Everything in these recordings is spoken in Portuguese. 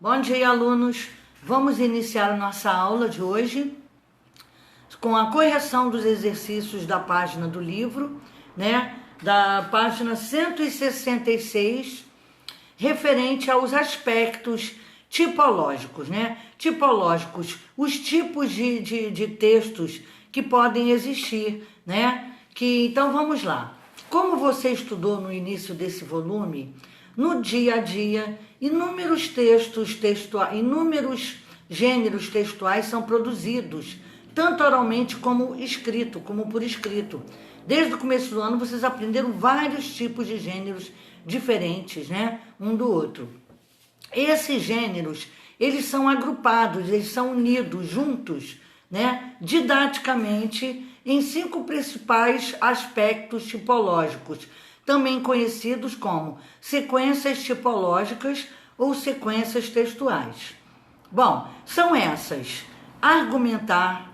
Bom dia, alunos! Vamos iniciar a nossa aula de hoje com a correção dos exercícios da página do livro, da página 166, referente aos aspectos tipológicos, Tipológicos, os tipos de textos que podem existir, Então, vamos lá. Como você estudou no início desse volume, no dia a dia, inúmeros inúmeros gêneros textuais são produzidos, tanto oralmente como por escrito. Desde o começo do ano, vocês aprenderam vários tipos de gêneros diferentes, um do outro. Esses gêneros, eles são agrupados, eles são unidos, juntos, didaticamente, em 5 principais aspectos tipológicos, também conhecidos como sequências tipológicas ou sequências textuais. Bom, são essas: argumentar,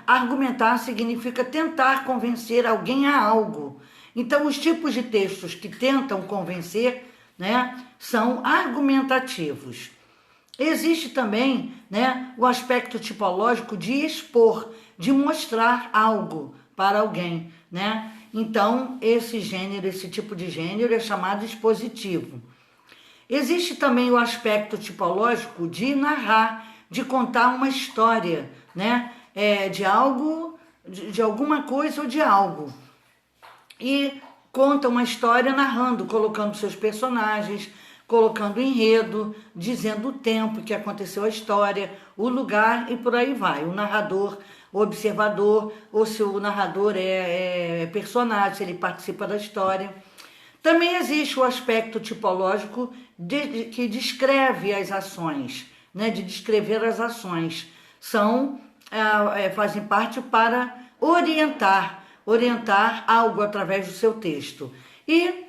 Argumentar significa tentar convencer alguém a algo. Então, os tipos de textos que tentam convencer, são argumentativos. Existe também, o aspecto tipológico de expor, de mostrar algo para alguém, Então, esse tipo de gênero é chamado expositivo. Existe também o aspecto tipológico de narrar, de contar uma história, de algo, de alguma coisa ou de algo. E conta uma história narrando, colocando seus personagens, colocando enredo, dizendo o tempo que aconteceu a história, o lugar e por aí vai. O narrador, o observador, ou se o narrador é personagem, se ele participa da história. Também existe o aspecto tipológico que descreve as ações, de descrever as ações. Fazem parte para orientar algo através do seu texto. E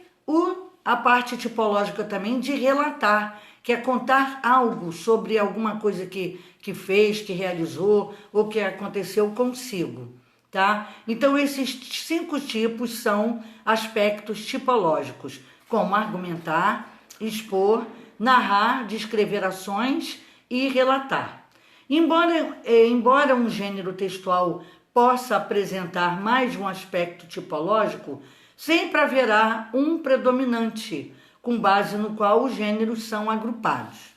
a parte tipológica também de relatar, que é contar algo sobre alguma coisa que fez, que realizou ou que aconteceu consigo, tá? Então, esses 5 tipos são aspectos tipológicos, como argumentar, expor, narrar, descrever ações e relatar. Embora um gênero textual possa apresentar mais de um aspecto tipológico, sempre haverá um predominante, com base no qual os gêneros são agrupados.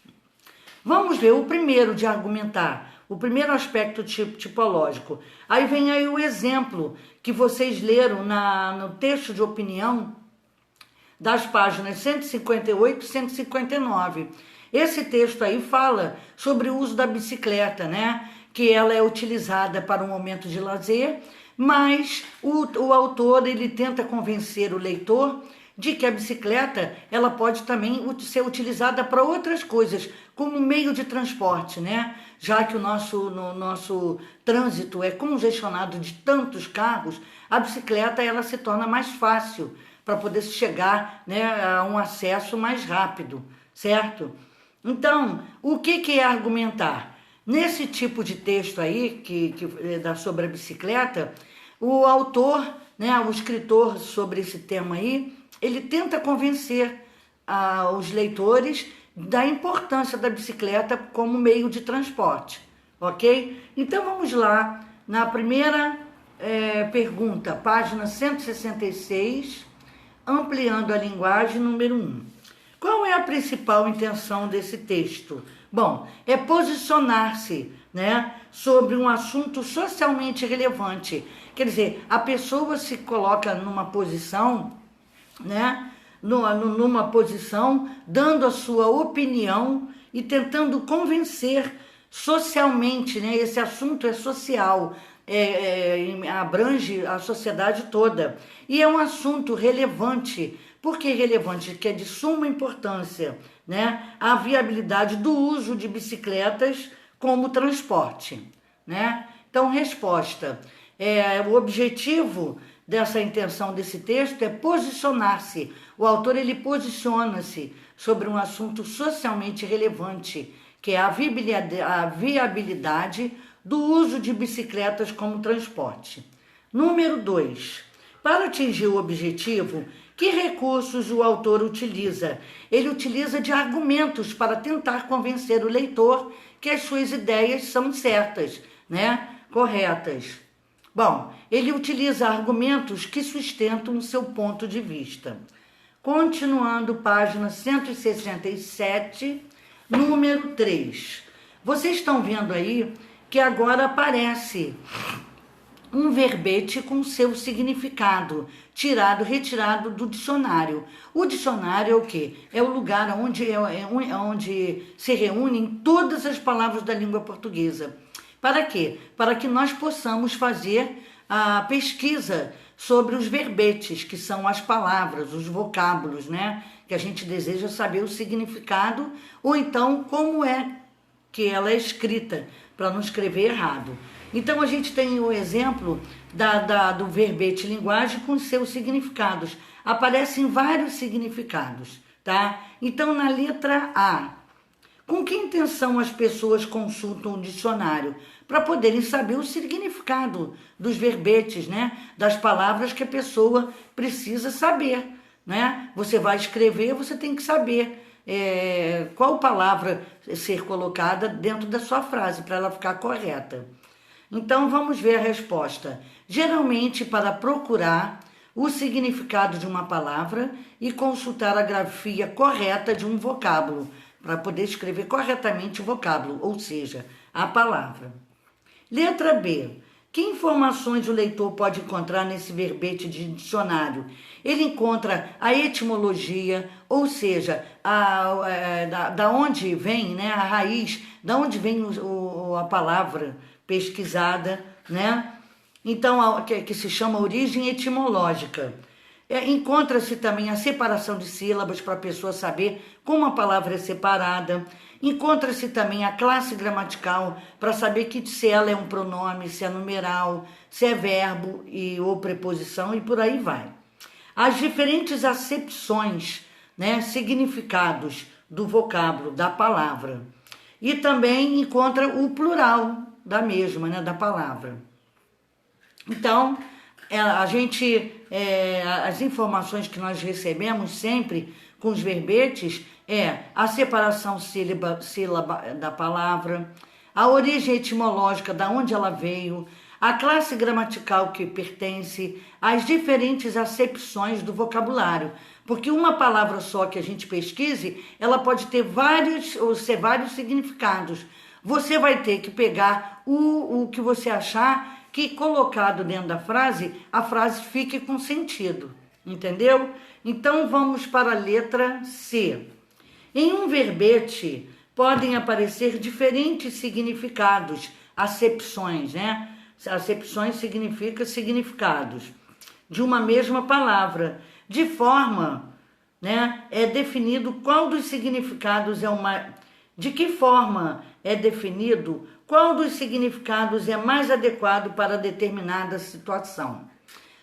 Vamos ver o primeiro de argumentar, o primeiro aspecto tipológico. Aí vem aí o exemplo que vocês leram no texto de opinião das páginas 158 e 159. Esse texto aí fala sobre o uso da bicicleta, que ela é utilizada para um momento de lazer, mas o autor ele tenta convencer o leitor de que a bicicleta ela pode também ser utilizada para outras coisas, como meio de transporte, Já que o nosso trânsito é congestionado de tantos carros, a bicicleta ela se torna mais fácil para poder chegar a um acesso mais rápido, certo? Então, o que é argumentar? Nesse tipo de texto aí, que sobre a bicicleta, o autor, o escritor sobre esse tema aí, ele tenta convencer os leitores da importância da bicicleta como meio de transporte, ok? Então, vamos lá, na primeira pergunta, página 166, ampliando a linguagem, número 1. Qual é a principal intenção desse texto? Bom, é posicionar-se, sobre um assunto socialmente relevante. Quer dizer, a pessoa se coloca numa posição, numa posição, dando a sua opinião e tentando convencer socialmente, Esse assunto é social, abrange a sociedade toda. E é um assunto relevante. Por que relevante? Que é de suma importância, a viabilidade do uso de bicicletas como transporte, Então, resposta. O objetivo dessa intenção desse texto é posicionar-se. O autor ele posiciona-se sobre um assunto socialmente relevante, que é a viabilidade do uso de bicicletas como transporte. Número 2. Para atingir o objetivo, Que recursos o autor utiliza? Ele utiliza de argumentos para tentar convencer o leitor que as suas ideias são certas, né? Corretas. Bom, ele utiliza argumentos que sustentam o seu ponto de vista. Continuando, página 167, número 3. Vocês estão vendo aí que agora aparece um verbete com seu significado, retirado do dicionário. O dicionário é o quê? É o lugar onde se reúnem todas as palavras da língua portuguesa. Para quê? Para que nós possamos fazer a pesquisa sobre os verbetes, que são as palavras, os vocábulos, né? Que a gente deseja saber o significado, ou então como é que ela é escrita, para não escrever errado. Então, a gente tem o exemplo do verbete linguagem com seus significados. Aparecem vários significados, tá? Então, na letra A, com que intenção as pessoas consultam o dicionário? Para poderem saber o significado dos verbetes, né? Das palavras que a pessoa precisa saber, né? Você vai escrever, você tem que saber qual palavra ser colocada dentro da sua frase, para ela ficar correta. Então, vamos ver a resposta. Geralmente, para procurar o significado de uma palavra e consultar a grafia correta de um vocábulo, para poder escrever corretamente o vocábulo, ou seja, a palavra. Letra B. Que informações o leitor pode encontrar nesse verbete de dicionário? Ele encontra a etimologia, ou seja, da onde vem, né, a raiz, da onde vem a palavra pesquisada, né? Então, que se chama origem etimológica. Encontra-se também a separação de sílabas para a pessoa saber como a palavra é separada. Encontra-se também a classe gramatical para saber que se ela é um pronome, se é numeral, se é verbo ou preposição e por aí vai. As diferentes acepções, né, significados do vocábulo, da palavra. E também encontra o plural da mesma, né, da palavra. Então, as informações que nós recebemos sempre com os verbetes a separação sílaba da palavra, a origem etimológica, da onde ela veio, a classe gramatical que pertence, as diferentes acepções do vocabulário. Porque uma palavra só que a gente pesquise, ela pode ter vários significados. Você vai ter que pegar o que você achar que colocado dentro da frase, a frase fique com sentido, entendeu? Então, vamos para a letra C. Em um verbete, podem aparecer diferentes significados, acepções, né? Acepções significa significados de uma mesma palavra, de forma, né, é definido qual dos significados de que forma é definido qual dos significados é mais adequado para determinada situação.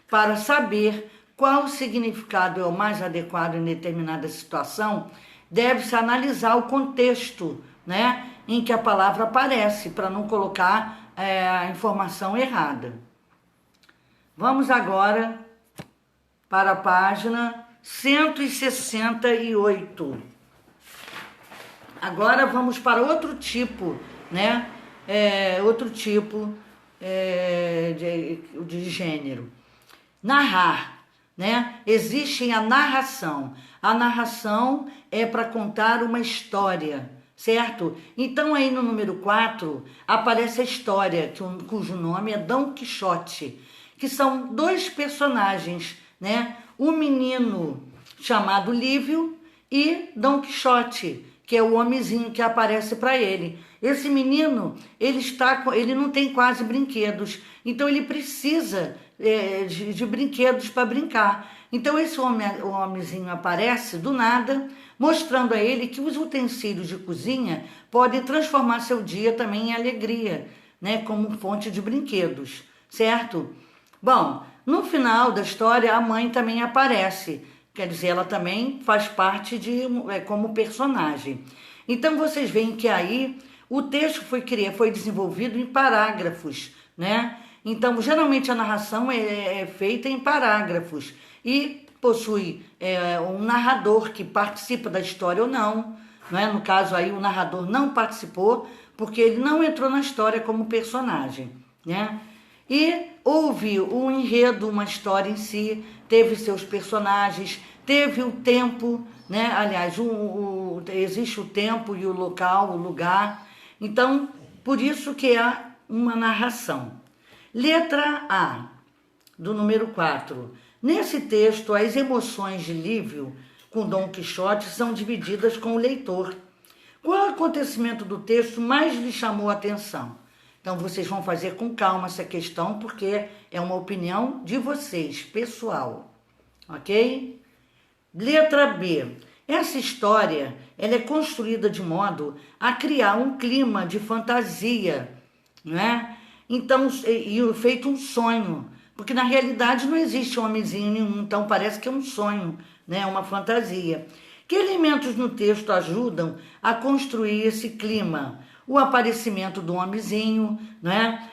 Para saber qual significado é o mais adequado em determinada situação, deve-se analisar o contexto, né, em que a palavra aparece, para não colocar a informação errada. Vamos agora para a página 168. Agora vamos para outro tipo, né? De gênero. Narrar, né? Existe a narração. A narração é para contar uma história, certo? Então aí no número 4 aparece a história, cujo nome é Dom Quixote, que são dois personagens, né? O menino chamado Lívio e Dom Quixote, que é o homenzinho que aparece para ele. Esse menino, ele não tem quase brinquedos, então ele precisa de brinquedos para brincar. Então esse homenzinho aparece do nada, mostrando a ele que os utensílios de cozinha podem transformar seu dia também em alegria, né, como fonte de brinquedos, certo? Bom, no final da história a mãe também aparece, quer dizer, ela também faz parte como personagem. Então vocês veem que aí o texto foi desenvolvido em parágrafos, né? Então, geralmente a narração é feita em parágrafos e possui um narrador que participa da história ou não, não é? No caso aí, o narrador não participou porque ele não entrou na história como personagem, né? E houve um enredo, uma história em si, teve seus personagens, teve o tempo, né? Aliás, existe o tempo e o local, o lugar. Então, por isso que é uma narração. Letra A, do número 4. Nesse texto, as emoções de Lívio com Dom Quixote são divididas com o leitor. Qual acontecimento do texto mais lhe chamou a atenção? Então, vocês vão fazer com calma essa questão, porque é uma opinião de vocês, pessoal. Ok? Letra B. Essa história ela é construída de modo a criar um clima de fantasia, não é? Então, feito um sonho, porque na realidade não existe homenzinho nenhum, então parece que é um sonho, né? Uma fantasia. Que elementos no texto ajudam a construir esse clima? O aparecimento do homenzinho, né?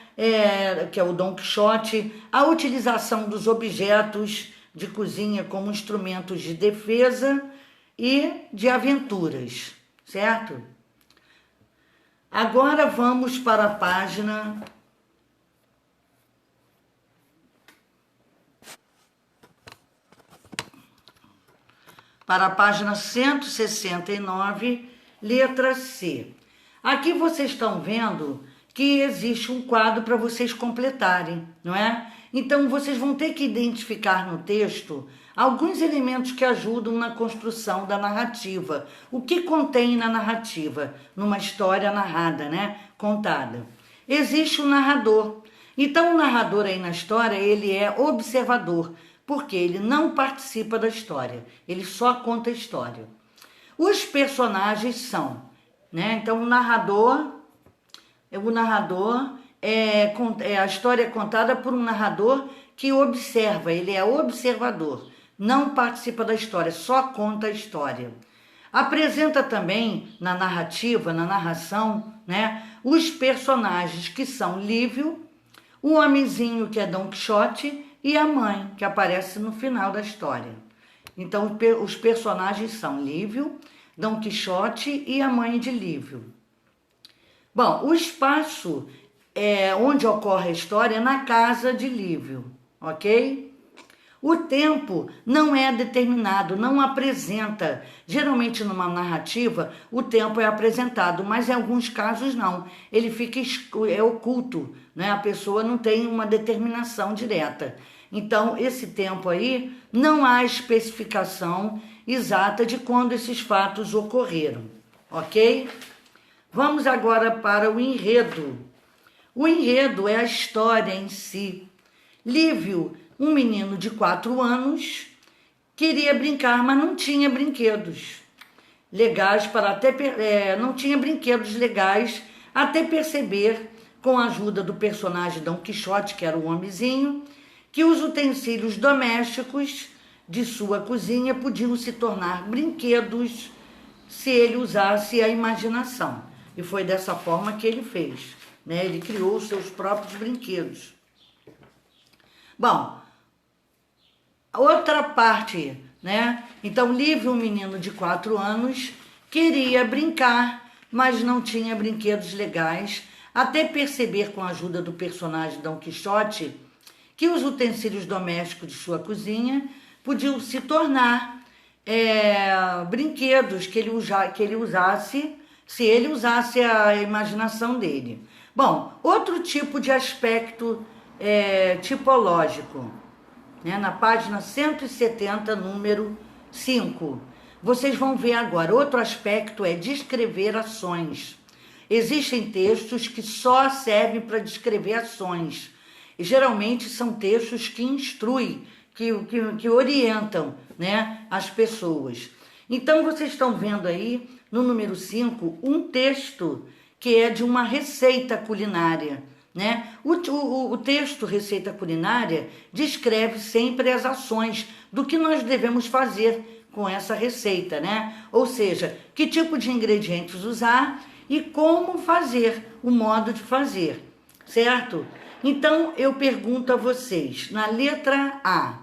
Que é o Dom Quixote, a utilização dos objetos de cozinha como instrumentos de defesa e de aventuras, certo? Agora vamos para a página... Para a página 169, letra C. Aqui vocês estão vendo que existe um quadro para vocês completarem, não é? Então, vocês vão ter que identificar no texto alguns elementos que ajudam na construção da narrativa. O que contém na narrativa, numa história narrada, né? Contada. Existe um narrador. Então, o narrador aí na história, ele é observador, porque ele não participa da história, ele só conta a história. Os personagens são, né? Então, o narrador a história é contada por um narrador que observa, ele é observador, não participa da história, só conta a história. Apresenta também na narrativa, na narração, né, os personagens que são Lívio, o homenzinho que é Dom Quixote e a mãe, que aparece no final da história. Então, os personagens são Lívio, Dom Quixote e a mãe de Lívio. Bom, o espaço onde ocorre a história é na casa de Lívio, ok? O tempo não é determinado, não apresenta. Geralmente, numa narrativa, o tempo é apresentado, mas em alguns casos não. Ele fica oculto, né? A pessoa não tem uma determinação direta. Então, esse tempo aí, não há especificação exata de quando esses fatos ocorreram, ok? Vamos agora para o enredo. O enredo é a história em si. Lívio, um menino de 4 anos, queria brincar, mas não tinha brinquedos legais não tinha brinquedos legais até perceber, com a ajuda do personagem Dom Quixote, que era o homenzinho, que os utensílios domésticos de sua cozinha podiam se tornar brinquedos se ele usasse a imaginação. E foi dessa forma que ele fez, né? Ele criou os seus próprios brinquedos. Bom, outra parte, né? Então, Lívio, um menino de 4 anos, queria brincar, mas não tinha brinquedos legais, até perceber, com a ajuda do personagem Dom Quixote, que os utensílios domésticos de sua cozinha podiam se tornar brinquedos que ele usasse, se ele usasse a imaginação dele. Bom, outro tipo de aspecto tipológico, né? Na página 170, número 5. Vocês vão ver agora, outro aspecto é descrever ações. Existem textos que só servem para descrever ações. E geralmente são textos que instruem, que orientam, né, as pessoas. Então, vocês estão vendo aí, no número 5, um texto que é de uma receita culinária, né? O texto Receita Culinária descreve sempre as ações do que nós devemos fazer com essa receita, né? Ou seja, que tipo de ingredientes usar e como fazer, o modo de fazer, certo? Então, eu pergunto a vocês, na letra A,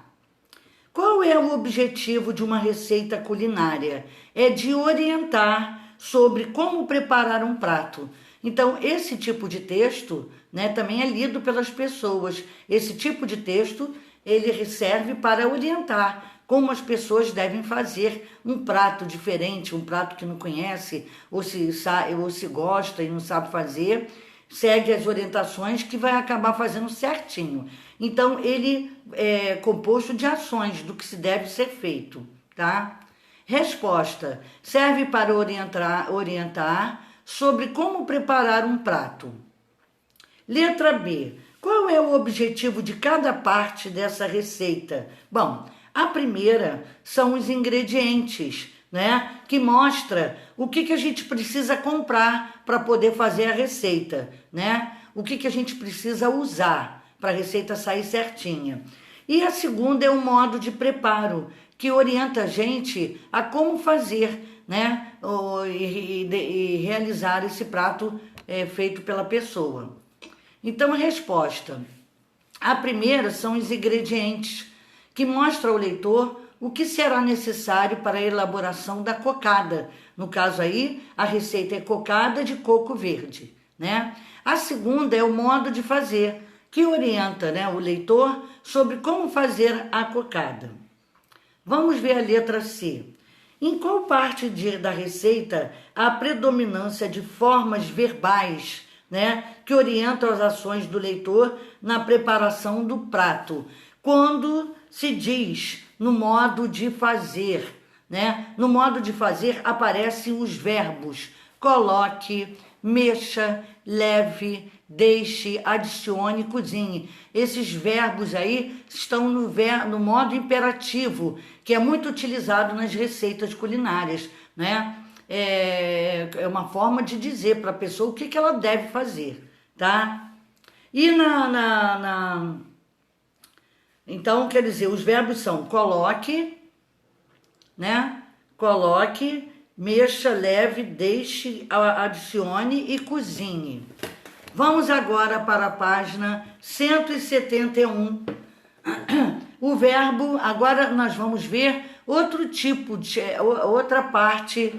Qual é o objetivo de uma receita culinária? É de orientar sobre como preparar um prato. Então, esse tipo de texto, né, também é lido pelas pessoas. Esse tipo de texto, ele serve para orientar como as pessoas devem fazer um prato diferente, um prato que não conhece, ou se gosta e não sabe fazer, segue as orientações que vai acabar fazendo certinho. Então, ele é composto de ações do que se deve ser feito, tá? Resposta: serve para orientar sobre como preparar um prato. Letra B: qual é o objetivo de cada parte dessa receita? Bom, a primeira são os ingredientes, né? Que mostra o que a gente precisa comprar para poder fazer a receita, né? O que a gente precisa usar para a receita sair certinha. E a segunda é o modo de preparo, que orienta a gente a como fazer, né? E realizar esse prato feito pela pessoa. Então, a resposta: a primeira são os ingredientes, que mostra ao leitor o que será necessário para a elaboração da cocada. No caso aí, a receita é cocada de coco verde, né? A segunda é o modo de fazer, que orienta, né, o leitor sobre como fazer a cocada. Vamos ver a letra C. Em qual parte da receita há a predominância de formas verbais, né, que orientam as ações do leitor na preparação do prato? Quando se diz no modo de fazer, né? No modo de fazer aparecem os verbos coloque, mexa, leve, deixe, adicione, cozinhe. Esses verbos aí estão no modo imperativo, que é muito utilizado nas receitas culinárias, né? É uma forma de dizer para a pessoa o que ela deve fazer, tá? E então, quer dizer, os verbos são coloque, né? Coloque, mexa, leve, deixe, adicione e cozinhe. Vamos agora para a página 171. O verbo, agora nós vamos ver outro tipo de, outra parte,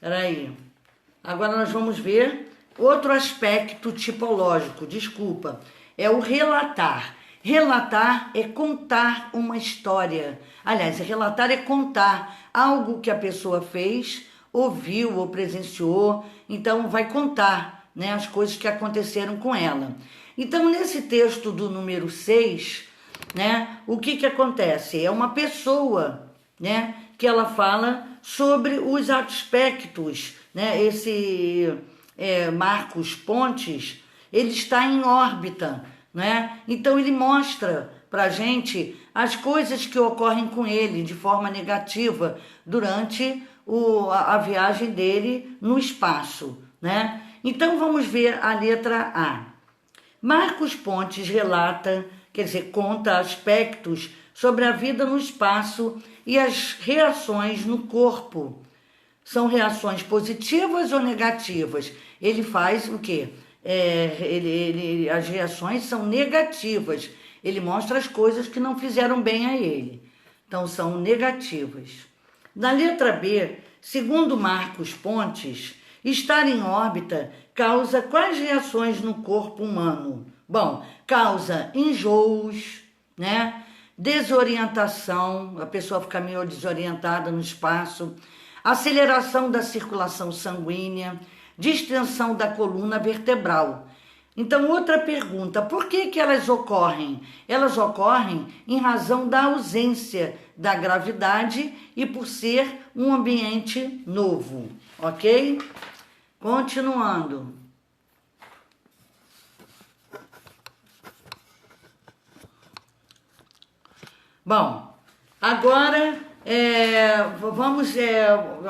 peraí. Agora nós vamos ver outro aspecto tipológico, desculpa, é o relatar. Relatar é contar uma história. Aliás, relatar é contar algo que a pessoa fez, ouviu ou presenciou, então vai contar, né, as coisas que aconteceram com ela. Então, nesse texto do número 6, né, o que acontece? É uma pessoa, né, que ela fala sobre os aspectos, né, esse Marcos Pontes, ele está em órbita, né? Então ele mostra para a gente as coisas que ocorrem com ele de forma negativa durante a viagem dele no espaço, né? Então vamos ver a letra A. Marcos Pontes relata, quer dizer, conta aspectos sobre a vida no espaço e as reações no corpo. São reações positivas ou negativas? Ele faz o quê? As reações são negativas. Ele mostra as coisas que não fizeram bem a ele. Então, são negativas. Na letra B, segundo Marcos Pontes, estar em órbita causa quais reações no corpo humano? Bom, causa enjoos, né? Desorientação, a pessoa fica meio desorientada no espaço, aceleração da circulação sanguínea, distensão da coluna vertebral. Então, outra pergunta: por que elas ocorrem? Elas ocorrem em razão da ausência da gravidade e por ser um ambiente novo, ok? Continuando. Bom, agora vamos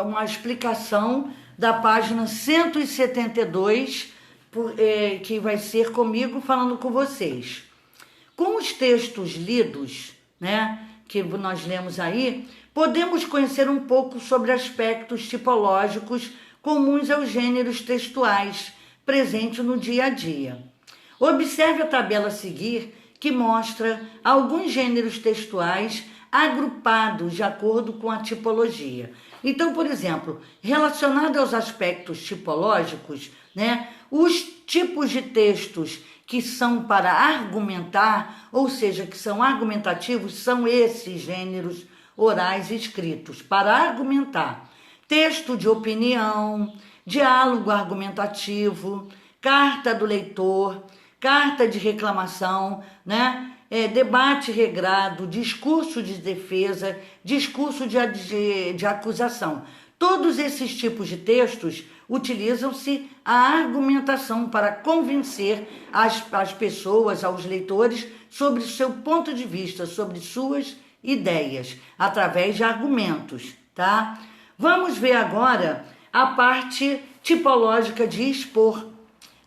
uma explicação da página 172, que vai ser comigo falando com vocês. Com os textos lidos, né, que nós lemos aí, podemos conhecer um pouco sobre aspectos tipológicos comuns aos gêneros textuais presentes no dia a dia. Observe a tabela a seguir, que mostra alguns gêneros textuais agrupados de acordo com a tipologia. Então, por exemplo, relacionado aos aspectos tipológicos, né, os tipos de textos que são para argumentar, ou seja, que são argumentativos, são esses gêneros orais escritos, para argumentar. Texto de opinião, diálogo argumentativo, carta do leitor, carta de reclamação, né? Debate regrado, discurso de defesa, discurso de acusação. Todos esses tipos de textos utilizam-se a argumentação para convencer as pessoas, aos leitores, sobre o seu ponto de vista, sobre suas ideias, através de argumentos, tá? Vamos ver agora a parte tipológica de expor.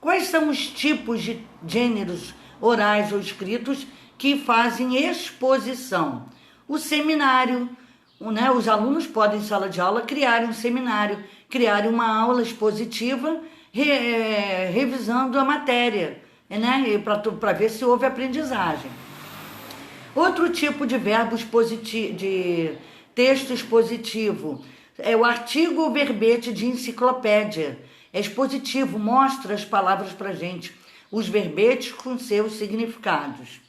Quais são os tipos de gêneros orais ou escritos que fazem exposição? O seminário, né? Os alunos podem, em sala de aula, criar um seminário, criar uma aula expositiva, revisando a matéria, né? Para ver se houve aprendizagem. Outro tipo de de texto expositivo é o artigo ou verbete de enciclopédia. É expositivo, mostra as palavras para a gente, os verbetes com seus significados.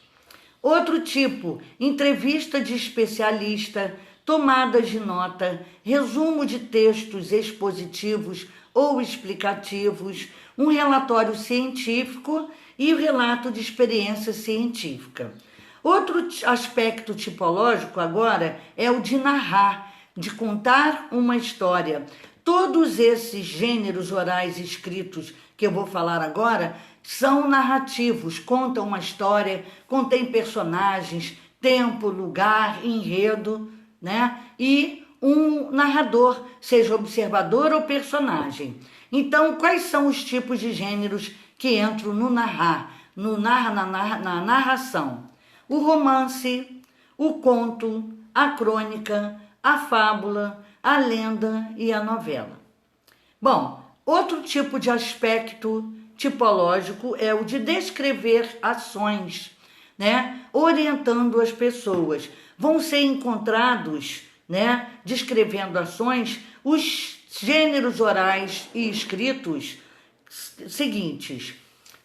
Outro tipo, entrevista de especialista, tomadas de nota, resumo de textos expositivos ou explicativos, um relatório científico e o relato de experiência científica. Outro aspecto tipológico agora é o de narrar, de contar uma história. Todos esses gêneros orais escritos que eu vou falar agora são narrativos, contam uma história, contém personagens, tempo, lugar, enredo, né? E um narrador, seja observador ou personagem. Então, quais são os tipos de gêneros que entram no narrar, na narração? O romance, o conto, a crônica, a fábula, a lenda e a novela. Bom, outro tipo de aspecto tipológico é o de descrever ações, né? Orientando as pessoas. Vão ser encontrados, né, descrevendo ações, os gêneros orais e escritos seguintes.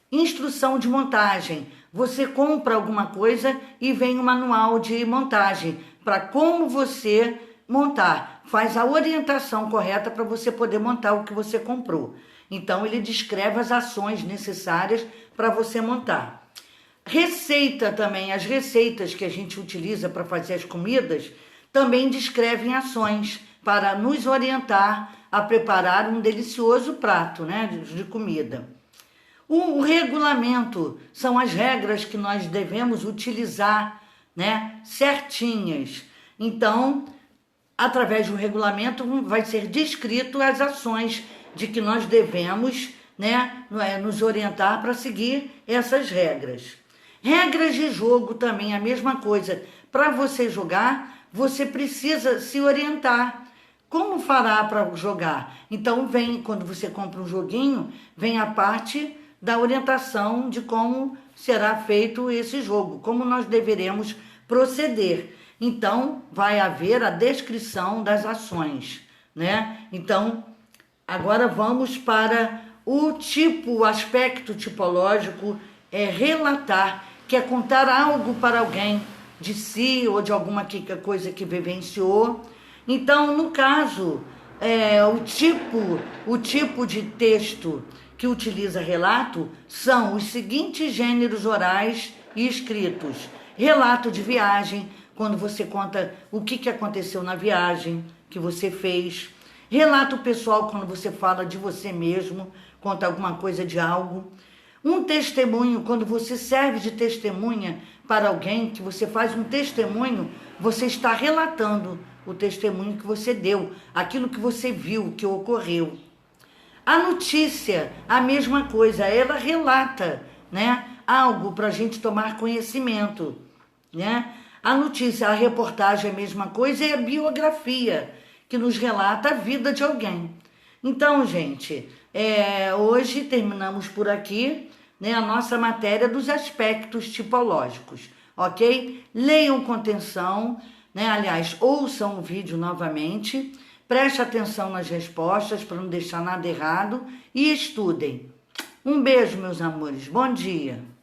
Instrução de montagem. Você compra alguma coisa e vem um manual de montagem para como você montar. Faz a orientação correta para você poder montar o que você comprou. Então, ele descreve as ações necessárias para você montar. Receita também, as receitas que a gente utiliza para fazer as comidas também descrevem ações para nos orientar a preparar um delicioso prato, né, de comida. O regulamento são as regras que nós devemos utilizar, né, certinhas. Então, através do regulamento vai ser descrito as ações de que nós devemos, né, nos orientar para seguir essas regras. Regras de jogo também, a mesma coisa. Para você jogar, você precisa se orientar. Como fará para jogar? Então, quando você compra um joguinho, vem a parte da orientação de como será feito esse jogo, como nós deveremos proceder. Então, vai haver a descrição das ações, né? Então, agora vamos para o aspecto tipológico, é relatar, que é contar algo para alguém de si ou de alguma coisa que vivenciou. Então, no caso, o tipo de texto que utiliza relato são os seguintes gêneros orais e escritos. Relato de viagem, quando você conta o que aconteceu na viagem que você fez. Relato pessoal, quando você fala de você mesmo, conta alguma coisa de algo. Um testemunho, quando você serve de testemunha para alguém, que você faz um testemunho, você está relatando o testemunho que você deu, aquilo que você viu, que ocorreu. A notícia, a mesma coisa, ela relata, né, algo para a gente tomar conhecimento, né? A notícia, a reportagem é a mesma coisa, é a biografia, que nos relata a vida de alguém. Então, gente, hoje terminamos por aqui, né, a nossa matéria dos aspectos tipológicos, ok? Leiam com atenção, né? Aliás, ouçam o vídeo novamente, preste atenção nas respostas para não deixar nada errado e estudem. Um beijo, meus amores. Bom dia.